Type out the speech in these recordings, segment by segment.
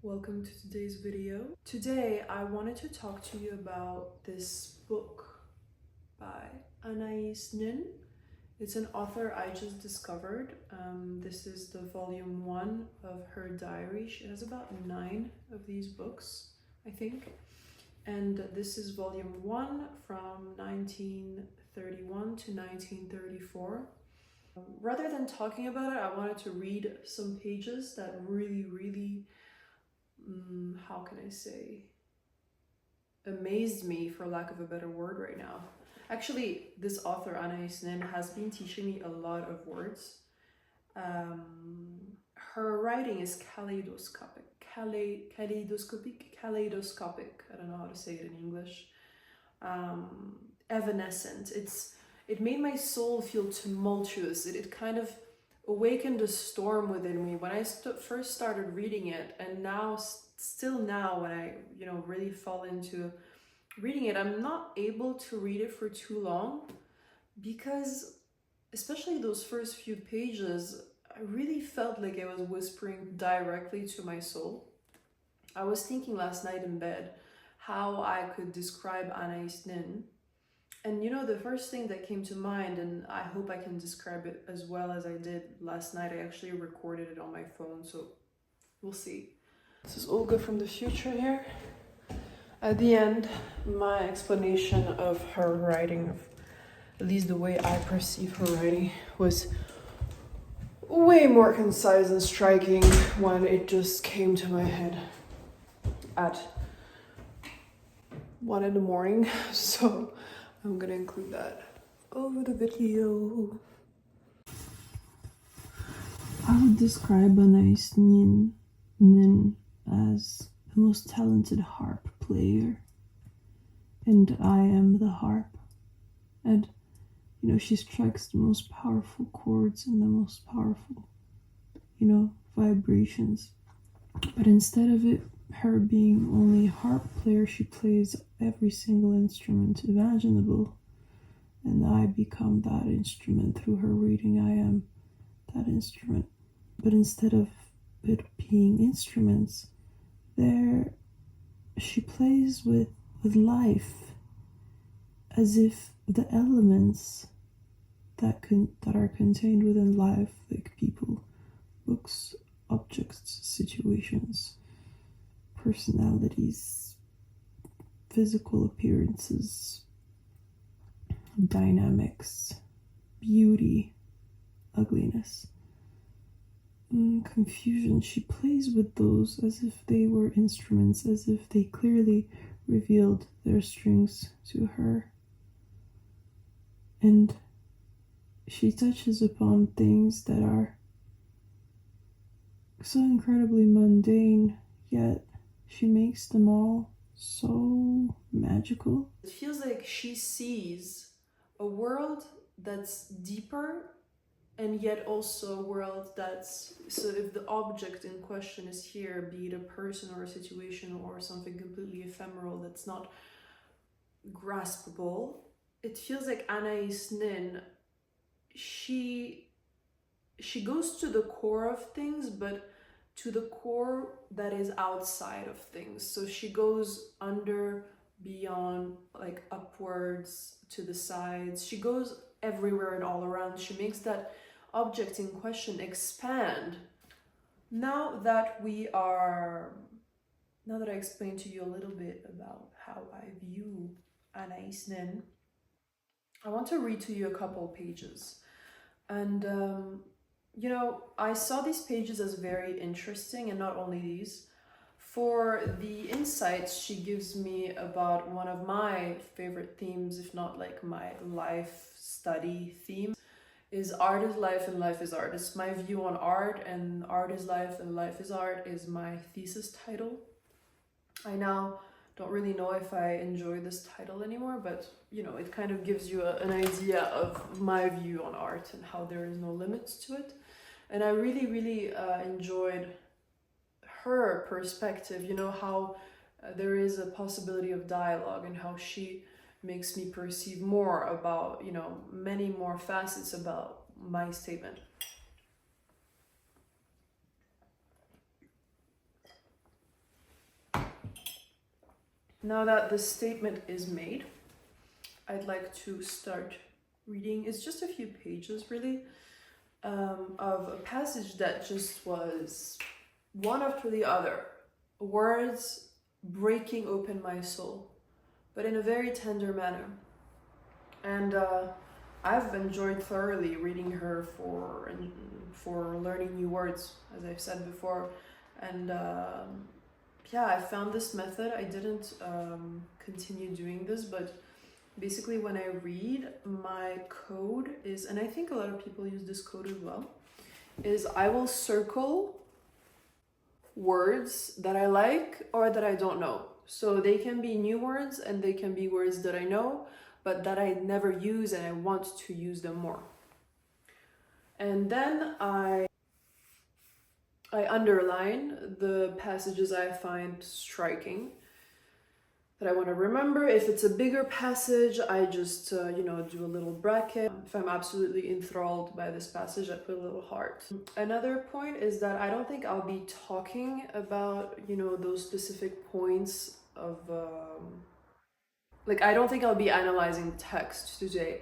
Welcome to today's video. Today I wanted to talk to you about this book by Anais Nin. It's an author I just discovered. This is the volume 1 of her diary. She has about 9 of these books, I think. And this is volume 1 from 1931 to 1934. Rather than talking about it, I wanted to read some pages that really how can I say, amazed me, for lack of a better word, right now. Actually, this author, Anais Nin, has been teaching me a lot of words. Her writing is kaleidoscopic. Kaleidoscopic. I don't know how to say it in English. Evanescent. It made my soul feel tumultuous. It kind of awakened a storm within me when I first started reading it, and still now when I really fall into reading it, I'm not able to read it for too long, because especially those first few pages, I really felt like I was whispering directly to my soul. I was thinking last night in bed how I could describe Anais Nin. And the first thing that came to mind, and I hope I can describe it as well as I did last night, I actually recorded it on my phone, so we'll see. This is Olga from the future here. At the end, my explanation of her writing, at least the way I perceive her writing, was way more concise and striking when it just came to my head at 1 in the morning. So I'm gonna include that over the video. I would describe Anais Nin as the most talented harp player, and I am the harp. And she strikes the most powerful chords and the most powerful vibrations. But instead of her being only a harp player, she plays every single instrument imaginable, and I become that instrument through her reading. I am that instrument. But instead of it being instruments, she plays with life, as if the elements that are contained within life, like people, books, objects, situations, personalities, physical appearances, dynamics, beauty, ugliness, confusion. She plays with those as if they were instruments, as if they clearly revealed their strings to her. And she touches upon things that are so incredibly mundane, yet she makes them all so magical. It feels like she sees a world that's deeper, and yet also a world that's, so if the object in question is here, be it a person or a situation or something completely ephemeral that's not graspable, it feels like Anais Nin, she goes to the core of things, but to the core that is outside of things. So she goes under, beyond, like upwards, to the sides. She goes everywhere and all around. She makes that object in question expand. Now that I explained to you a little bit about how I view Anais Nin, I want to read to you a couple pages. And I saw these pages as very interesting, and not only these, for the insights she gives me about one of my favorite themes, if not like my life study theme, is art is life and life is art. It's my view on art, and art is life and life is art is my thesis title. I now don't really know if I enjoy this title anymore, but it kind of gives you an idea of my view on art and how there is no limits to it. And I really enjoyed her perspective, how there is a possibility of dialogue, and how she makes me perceive more about, many more facets about my statement. Now that this statement is made, I'd like to start reading. It's just a few pages, really, of a passage that just was one after the other, words breaking open my soul, but in a very tender manner. And I've enjoyed thoroughly reading her for learning new words, as I've said before. And yeah, I found this method. I didn't continue doing this, but basically when I read, my code is, and I think a lot of people use this code as well, is I will circle words that I like or that I don't know. So they can be new words and they can be words that I know, but that I never use and I want to use them more. And then I underline the passages I find striking that I want to remember. If it's a bigger passage, I just, do a little bracket. If I'm absolutely enthralled by this passage, I put a little heart. Another point is that I don't think I'll be talking about, those specific points of, I don't think I'll be analyzing text today,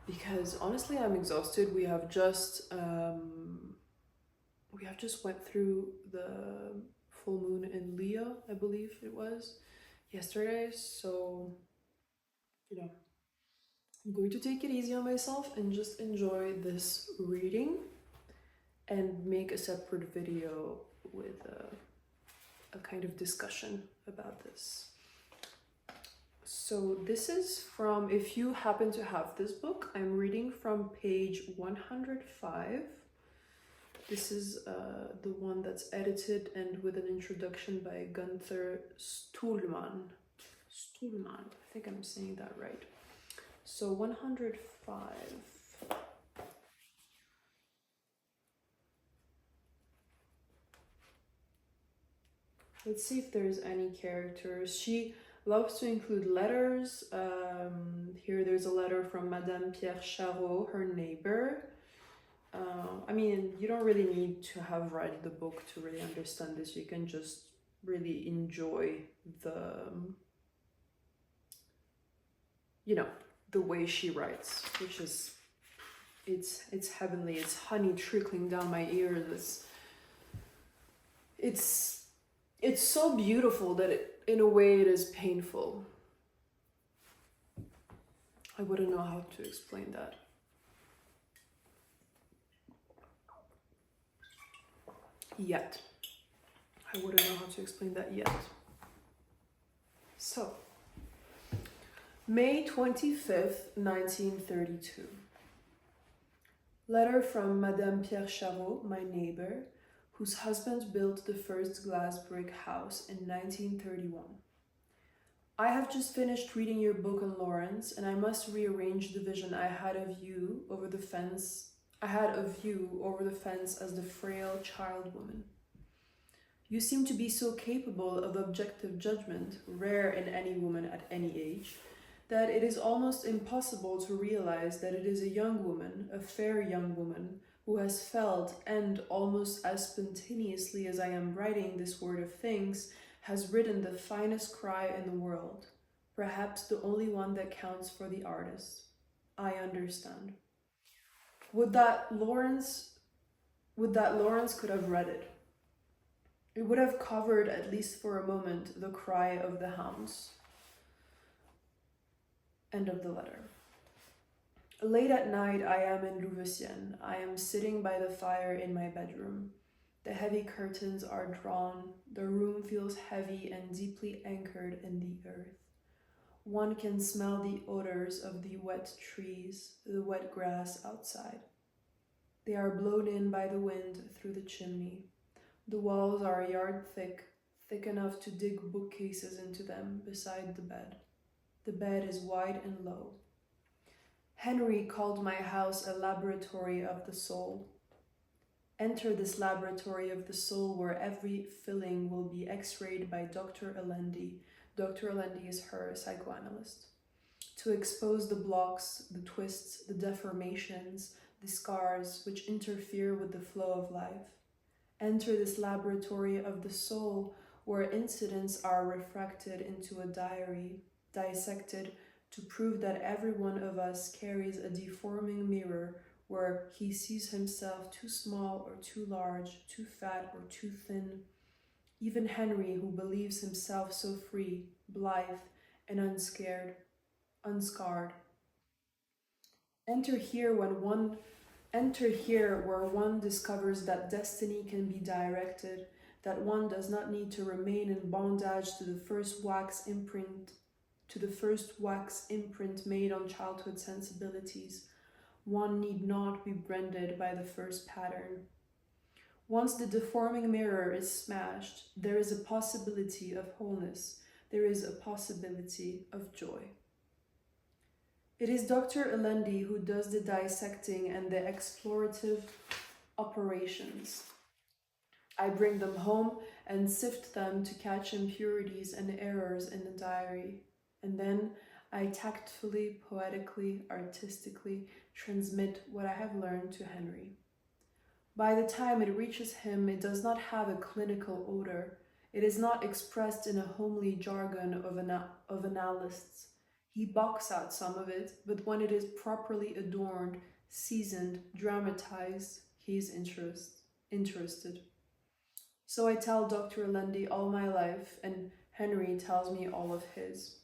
because honestly, I'm exhausted. We have just went through the full moon in Leo, I believe it was, yesterday. So, I'm going to take it easy on myself and just enjoy this reading and make a separate video with a kind of discussion about this. So this is from, if you happen to have this book, I'm reading from page 105. This is the one that's edited and with an introduction by Gunther Stuhlmann. I think I'm saying that right. So 105. Let's see if there's any characters. She loves to include letters. Here there's a letter from Madame Pierre Charot, her neighbor. You don't really need to have read the book to really understand this. You can just really enjoy the way she writes, which is, it's heavenly. It's honey trickling down my ears. It's so beautiful that in a way it is painful. I wouldn't know how to explain that. Yet. I wouldn't know how to explain that yet. So, May 25th, 1932. Letter from Madame Pierre Charot, my neighbor, whose husband built the first glass brick house in 1931. I have just finished reading your book on Lawrence, and I must rearrange the vision I had of you over the fence as the frail child woman. You seem to be so capable of objective judgment, rare in any woman at any age, that it is almost impossible to realize that it is a young woman, a fair young woman, who has felt, and almost as spontaneously as I am writing this word of things, has written the finest cry in the world, perhaps the only one that counts for the artist. I understand. Would that Lawrence could have read it. It would have covered, at least for a moment, the cry of the hounds. End of the letter. Late at night, I am in Louveciennes. I am sitting by the fire in my bedroom. The heavy curtains are drawn. The room feels heavy and deeply anchored in the earth. One can smell the odors of the wet trees, the wet grass outside. They are blown in by the wind through the chimney. The walls are a yard thick, thick enough to dig bookcases into them beside the bed. The bed is wide and low. Henry called my house a laboratory of the soul. Enter this laboratory of the soul where every filling will be x-rayed by Dr. Alendi. Dr. Alendi is her psychoanalyst. To expose the blocks, the twists, the deformations, the scars which interfere with the flow of life. Enter this laboratory of the soul where incidents are refracted into a diary, dissected to prove that every one of us carries a deforming mirror where he sees himself too small or too large, too fat or too thin. Even Henry, who believes himself so free, blithe, and unscarred. Enter here where one discovers that destiny can be directed, that one does not need to remain in bondage to the first wax imprint made on childhood sensibilities. One need not be branded by the first pattern. Once the deforming mirror is smashed, there is a possibility of wholeness. There is a possibility of joy. It is Dr. Alendi who does the dissecting and the explorative operations. I bring them home and sift them to catch impurities and errors in the diary, and then I tactfully, poetically, artistically transmit what I have learned to Henry. By the time it reaches him, it does not have a clinical odor. It is not expressed in a homely jargon of analysts. He balks out some of it, but when it is properly adorned, seasoned, dramatized, he is interested. So I tell Dr. Alendi all my life, and Henry tells me all of his.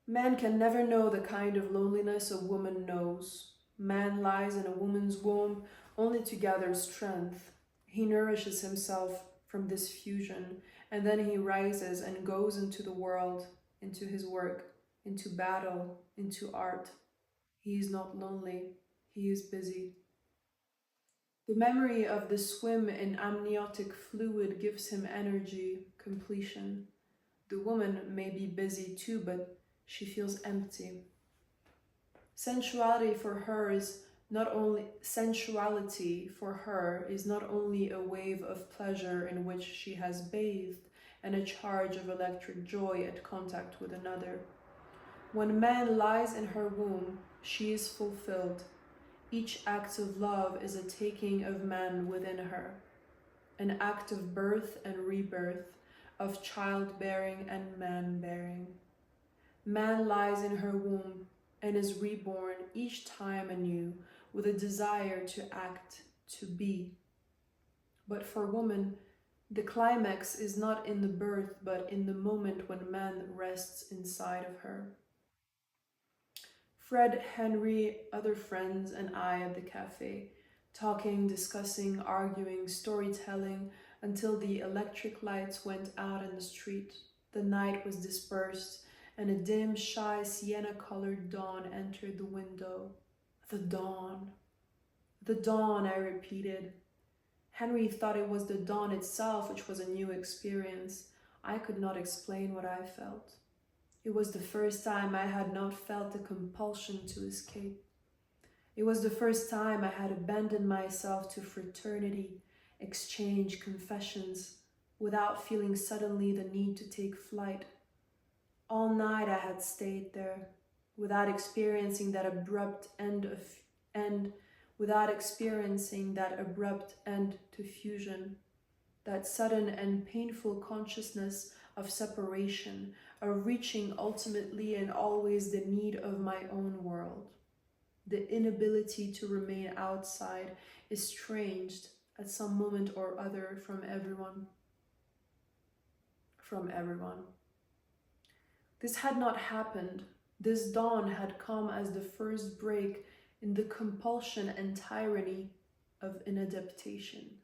Man can never know the kind of loneliness a woman knows. Man lies in a woman's womb only to gather strength. He nourishes himself from this fusion, and then he rises and goes into the world, into his work, into battle, into art. He is not lonely, he is busy. The memory of the swim in amniotic fluid gives him energy, completion. The woman may be busy too, but she feels empty. Sensuality for her is not only a wave of pleasure in which she has bathed and a charge of electric joy at contact with another. When man lies in her womb, she is fulfilled. Each act of love is a taking of man within her, an act of birth and rebirth, of childbearing and man-bearing. Man lies in her womb and is reborn each time anew with a desire to act, to be. But for woman, the climax is not in the birth, but in the moment when man rests inside of her. Fred, Henry, other friends, and I at the cafe, talking, discussing, arguing, storytelling, until the electric lights went out in the street. The night was dispersed, and a dim, shy, sienna-colored dawn entered the window. The dawn. The dawn, I repeated. Henry thought it was the dawn itself which was a new experience. I could not explain what I felt. It was the first time I had not felt the compulsion to escape. It was the first time I had abandoned myself to fraternity, exchange, confessions, without feeling suddenly the need to take flight. All night I had stayed there, without experiencing that abrupt end to fusion, that sudden and painful consciousness of separation, of reaching ultimately and always the need of my own world. The inability to remain outside, estranged at some moment or other from everyone. This had not happened. This dawn had come as the first break in the compulsion and tyranny of inadaptation.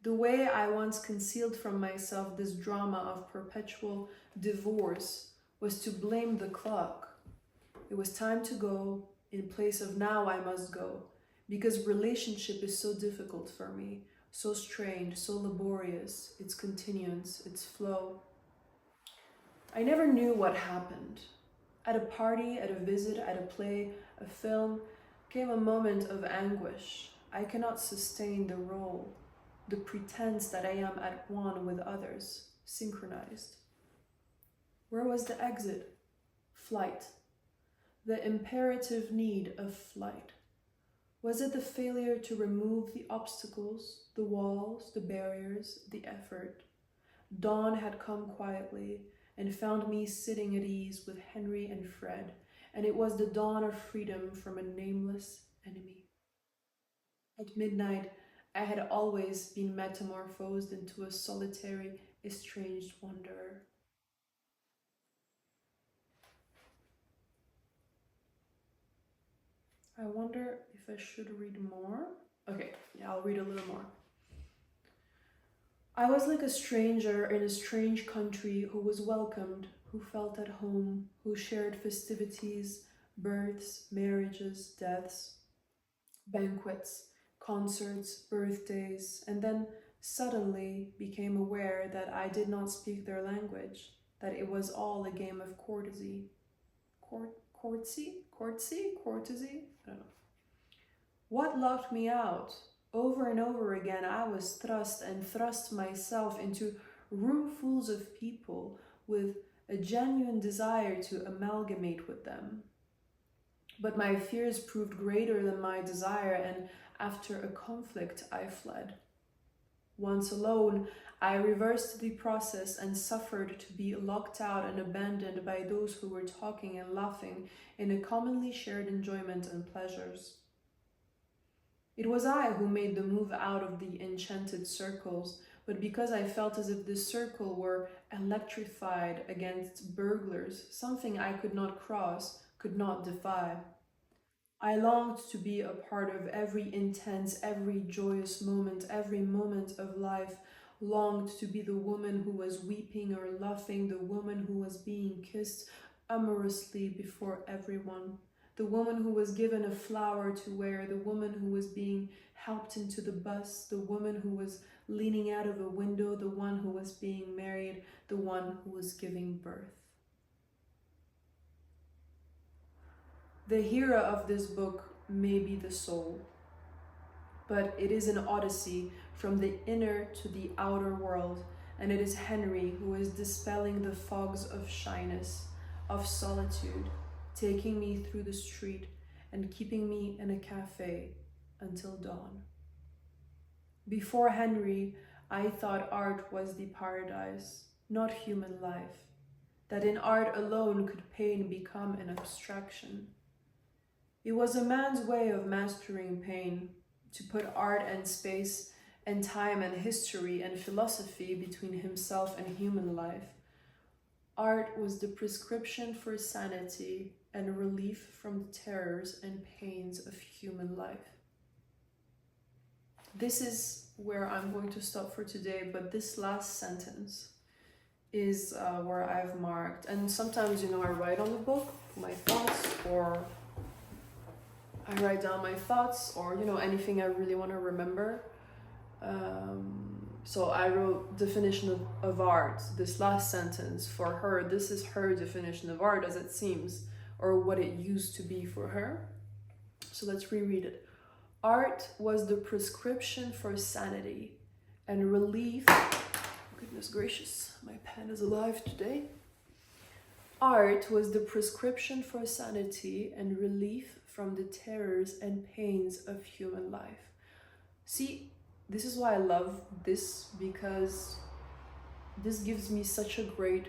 The way I once concealed from myself this drama of perpetual divorce was to blame the clock. It was time to go, in place of now I must go, because relationship is so difficult for me, so strained, so laborious, its continuance, its flow. I never knew what happened. At a party, at a visit, at a play, a film, came a moment of anguish. I cannot sustain the role, the pretense that I am at one with others, synchronized. Where was the exit? Flight. The imperative need of flight. Was it the failure to remove the obstacles, the walls, the barriers, the effort? Dawn had come quietly and found me sitting at ease with Henry and Fred, and it was the dawn of freedom from a nameless enemy. At midnight, I had always been metamorphosed into a solitary, estranged wanderer. I wonder if I should read more. Okay, yeah, I'll read a little more. I was like a stranger in a strange country who was welcomed, who felt at home, who shared festivities, births, marriages, deaths, banquets, concerts, birthdays, and then suddenly became aware that I did not speak their language, that it was all a game of courtesy. Courtesy? Courtesy? I don't know. What locked me out? Over and over again, I was thrust myself into roomfuls of people with a genuine desire to amalgamate with them. But my fears proved greater than my desire, and after a conflict, I fled. Once alone, I reversed the process and suffered to be locked out and abandoned by those who were talking and laughing in a commonly shared enjoyment and pleasures. It was I who made the move out of the enchanted circles, but because I felt as if this circle were electrified against burglars, something I could not cross, could not defy. I longed to be a part of every intense, every joyous moment, every moment of life, longed to be the woman who was weeping or laughing, the woman who was being kissed amorously before everyone, the woman who was given a flower to wear, the woman who was being helped into the bus, the woman who was leaning out of a window, the one who was being married, the one who was giving birth. The hero of this book may be the soul, but it is an odyssey from the inner to the outer world, and it is Henry who is dispelling the fogs of shyness, of solitude, taking me through the street and keeping me in a cafe until dawn. Before Henry, I thought art was the paradise, not human life, that in art alone could pain become an abstraction. It was a man's way of mastering pain, to put art and space and time and history and philosophy between himself and human life. Art was the prescription for sanity and relief from the terrors and pains of human life. This is where I'm going to stop for today, but this last sentence is where I've marked. And sometimes, I write on the book my thoughts, or I write down my thoughts, or anything I really want to remember. So I wrote definition of art, this last sentence for her. This is her definition of art as it seems, or what it used to be for her. So let's reread it. Art was the prescription for sanity and relief. Goodness gracious, my pen is alive today. Art was the prescription for sanity and relief from the terrors and pains of human life. See, this is why I love this, because this gives me such a great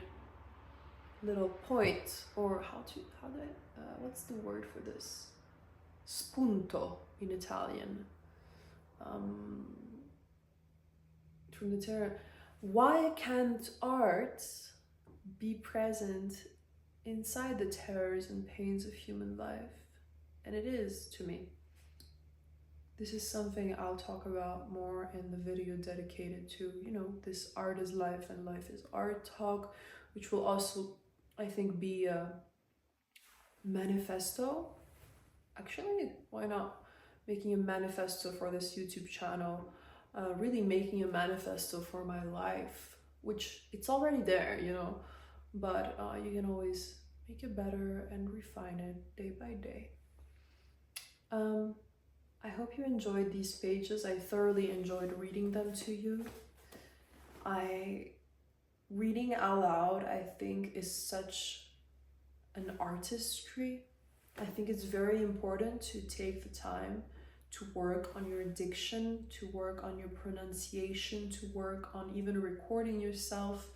little point, or what's the word for this? Spunto in Italian. From the terror. Why can't art be present inside the terrors and pains of human life? And it is to me. This is something I'll talk about more in the video dedicated to, this art is life and life is art talk, which will also, I think, be a manifesto. Actually, why not? Making a manifesto for this YouTube channel, really making a manifesto for my life, which it's already there, but you can always make it better and refine it day by day. I hope you enjoyed these pages. I thoroughly enjoyed reading them to you. Reading out loud, I think, is such an artistry. I think it's very important to take the time to work on your diction, to work on your pronunciation, to work on even recording yourself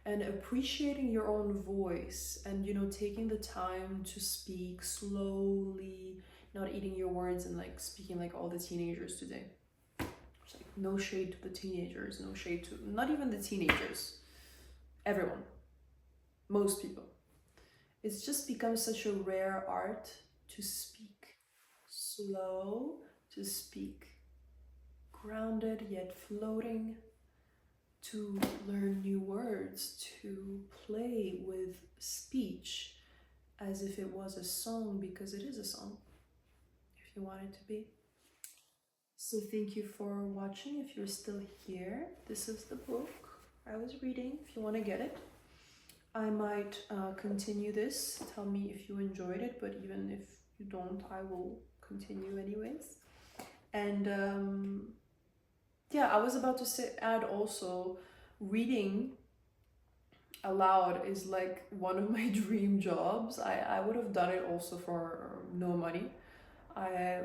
and appreciating your own voice, and taking the time to speak slowly, not eating your words and like speaking like all the teenagers today. It's like no shade to the teenagers, no shade to not even the teenagers, everyone, most people. It's just become such a rare art to speak slow, to speak grounded yet floating, to learn new words, to play with speech as if it was a song, because it is a song, if you want it to be. So thank you for watching. If you're still here, this is the book I was reading, if you want to get it. I might continue this. Tell me if you enjoyed it, but even if you don't, I will continue anyways. And yeah, I was about to add also, reading aloud is like one of my dream jobs. I would have done it also for no money.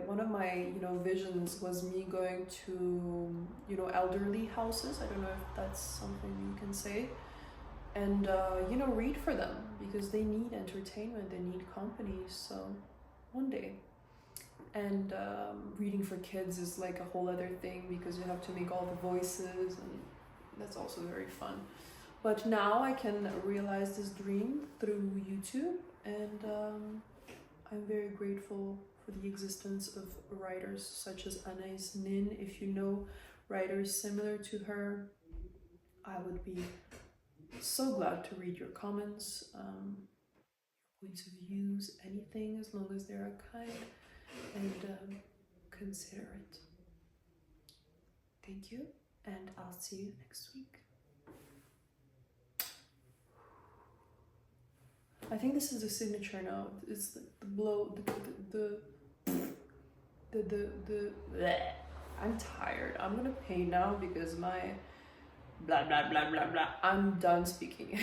One of my visions was me going to elderly houses. I don't know if that's something you can say, and read for them, because they need entertainment, they need company. So one day. And reading for kids is like a whole other thing, because you have to make all the voices, and that's also very fun. But now I can realize this dream through YouTube, and I'm very grateful for the existence of writers such as Anais Nin. If you know writers similar to her, I would be so glad to read your comments, points of views, anything, as long as they are kind and considerate. Thank you, and I'll see you next week. I think this is the signature now. It's the blow, the bleh. I'm tired. I'm gonna pay now because my blah blah blah blah blah. I'm done speaking.